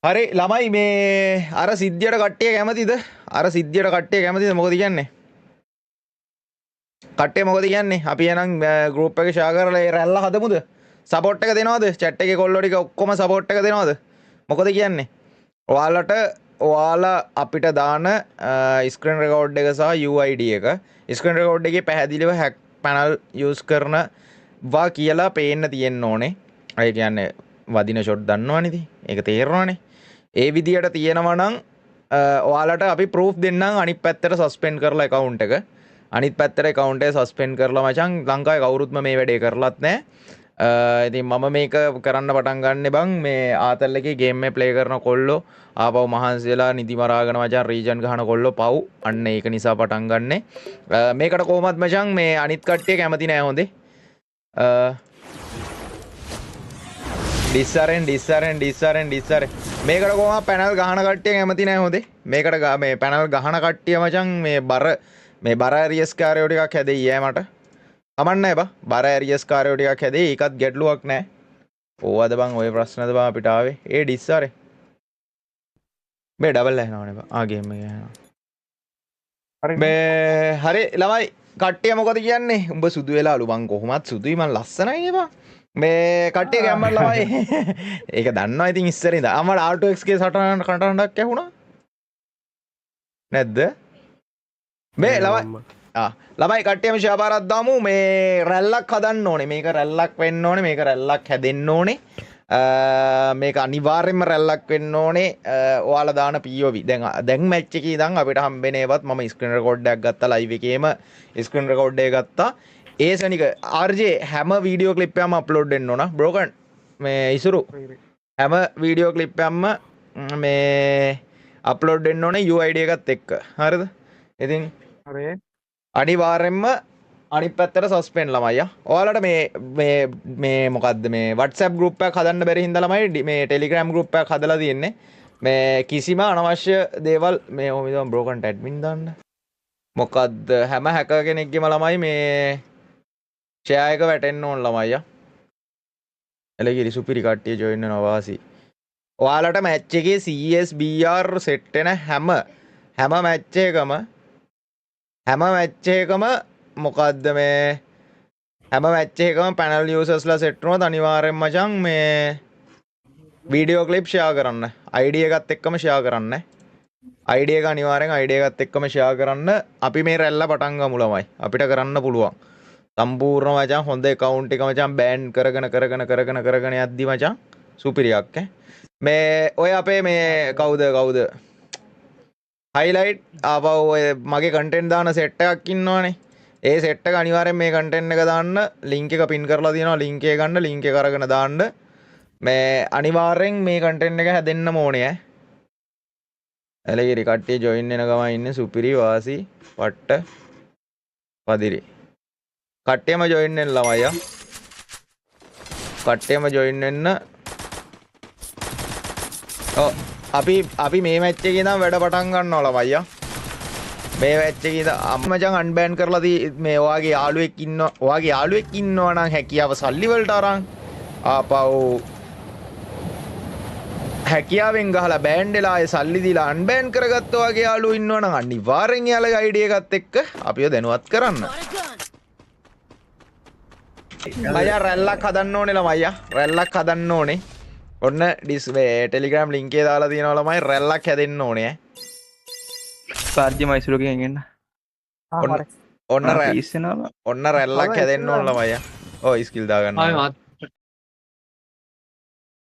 හරි ළමයි මේ අර සිද්ධියට කට්ටිය කැමතිද? අර සිද්ධියට කට්ටිය කැමතිද? මොකද කියන්නේ? කට්ටිය මොකද කියන්නේ? අපි එහෙනම් ගෲප් එකේ ෂෙයා කරලා ඒ රැල්ල හදමුද? සපෝට් එක දෙනවද? chat එකේ කොල්ලෝ ටික ඔක්කොම සපෝට් එක දෙනවද? මොකද කියන්නේ? ඔයාලා අපිට දාන ස්ක්‍රීන් රෙකෝඩ් එක සහ UID එක ස්ක්‍රීන් රෙකෝඩ් එකේ පැහැදිලිව හැක් පැනල් යූස් කරනවා කියලා පේන්න තියෙන්න ඕනේ. ඒ කියන්නේ වදින ෂොට් දන්නවනේ ඉතින්. ඒක තේරෙනවනේ. ඒ විදියට තියෙනවා නම් ඔයාලට අපි ප්‍රූෆ් දෙන්නම් අනිත් පැත්තට සස්පෙන්ඩ් කරලා account එක. අනිත් පැත්තට account එක සස්පෙන්ඩ් කරලා මචං ලංකාවේ කවුරුත්ම මේ වැඩේ කරලත් නැහැ. ඉතින් මම මේක කරන්න පටන් ගන්න බං මේ ආතල් එකේ ගේම් එක ප්ලේ කරන කොල්ලෝ ආපහු මහන්සි වෙලා නිදි මරාගෙන මචං රීජන් ගහන කොල්ලෝ පව් අන්න ඒක නිසා පටන් ගන්නෙ මේකට කොහොමත් මචං මේ අනිත් කට්ටිය කැමති නෑ හොඳේ ඩිස්සරෙන් මේකට කොහොම පැනල් ගහන කට්ටිය කැමති නෑ හොඳේ මේකට මේ පැනල් ගහන කට්ටිය මචං මේ බර ඇරියස් කාරයෝ ටිකක් හැදෙයි ඈ මට කමන්න එපා බර ඇරියස් කාරයෝ ටිකක් හැදෙයි ඒකත් ගැටලුවක් නෑ ඕවද බං ඔය ප්‍රශ්නද බං අපිට ආවේ ඒ ඩිස්සරේ මේ ඩබල් ඇහනවනේ බං ගේම් එක ඇහනවා මේ හරි ළමයි කට්ටිය මොකද කියන්නේ උඹ සුදු වෙලාලු බං කොහොමත් සුදුයි මං ලස්සනයි නේ බං මේ කට්ටිය ගැම්මන් ළමයි ඒක දන්නවා ඉතින් ඉස්සර ඉඳන් අම්මට R2X ගේ සටහන කටහඬක් ඇහුණා නැද්ද මේ ළමයි ළමයි කට්ටියම ෂෙයාපාරක් දාමු මේ රැල්ලක් හදන්න ඕනේ මේක රැල්ලක් වෙන්න ඕනේ මේක රැල්ලක් හැදෙන්න ඕනේ මේක අනිවාර්යෙන්ම රැල්ලක් වෙන්න ඕනේ ඔයාලා දාන POV දැන් මැච් එකේ ඉඳන් අපිට හම්බෙන ඒවත් මම ස්ක්‍රීන් රෙකෝඩ් එකක් ගත්තා ලයිව් එකේම ස්ක්‍රීන් රෙකෝඩ් එක ගත්තා ඒ සනික RJ හැම වීඩියෝ ක්ලිප් එකක්ම අප්ලෝඩ් වෙන්න ඕන බ්‍රෝකන් මේ ඉසුරු හැම වීඩියෝ ක්ලිප් එකක්ම මේ අප්ලෝඩ් වෙන්න ඕනේ UID එකත් එක්ක හරිද ඉතින් හරි අනිවාර්යෙන්ම අනිත් පැත්තට සස්පෙන්ඩ් ළමයි ඔයාලට මේ මොකද්ද මේ WhatsApp group එකක් හදන්න බැරි හින්දා ළමයි මේ Telegram group එකක් හදලා තියෙන්නේ මේ කිසිම අනවශ්‍ය දේවල් මේ ඔමිදම් බ්‍රෝකන්ට ඇඩ්මින් දාන්න මොකද්ද හැම හැකර් කෙනෙක්ගේම ළමයි මේ ෂෙයා එක වැටෙන්න ඕන ළමයි එලගිරි සුපිරි කට්ටිය ජොයින් වෙනවා වාසි ඔයාලට මැච් එකේ CSBR සෙට් වෙන හැම මැච් එකම මොකද්ද මේ හැම මැච් එකකම පැනල් යූසර්ස්ලා සෙට් වුණොත් අනිවාර්යෙන්ම මචං මේ වීඩියෝ ක්ලිප් ෂෙයා කරන්න ID එකත් එක්කම ෂෙයා කරන්න ID එක අනිවාර්යෙන් ID එකත් එක්කම ෂෙයා කරන්න අපි මේ රැල්ල පටන් ගමු ළමයි අපිට කරන්න පුළුවන් සම්පූර්ණ මචං හොඳ account එක මචං බෑන් කරගෙන යද්දි මචං සුපිරියක් මේ ඔය අපේ මේ කවුද highlight ආපහු ඔය මගේ content දාන set එකක් ඉන්නවනේ ඒ set එක අනිවාර්යෙන් මේ content එක දාන්න link එක pin කරලා තියෙනවා link එක ගන්න link එක අරගෙන දාන්න මේ අනිවාර්යෙන් මේ content එක හැදෙන්නම ඕනේ එලගිරි කට්ටිය join වෙන ගමන් ඉන්නේ සුපිරි වාසි පට්ට පදිරි කට්ටියම join වෙන්න ළමයි කට්ටියම join වෙන්න අපි මේ මැච් එකේ ඉඳන් වැඩ පටන් ගන්නවා ළමයි මේ මැච් එකේ ඉඳන් මචං අන්බෑන් කරලා මේ ඔයාගේ යාළුවෙක් ඉන්නවා නම් හැකියාව සල්ලි වලට අරන් ආපහු හැකියාවෙන් ගහලා බෑන් වෙලා ඒ සල්ලි දීලා අන්බෑන් කරගත්ත ඔයාගේ යාළුවෝ ඉන්නවා නම් අනිවාර්යෙන් යාළුවගේ ID එකත් එක්ක අපිව දැනුවත් කරන්න මයියා රැල්ලක් හදන්න ඕනේ ළමයියා රැල්ලක් හදන්න ඕනේ ඔන්න ටෙලිග්‍රෑම් ලින්ක් එකේ දාලා තියෙනවා ළමයි රැල්ලක් හැදෙන්න ඕනේ සාර්ජි මයිසුරුගෙන් එන්න ඔන්න රැල්ලක් හැදෙන්න ඕන ළමයියා ඔය ස්කිල් දාගන්න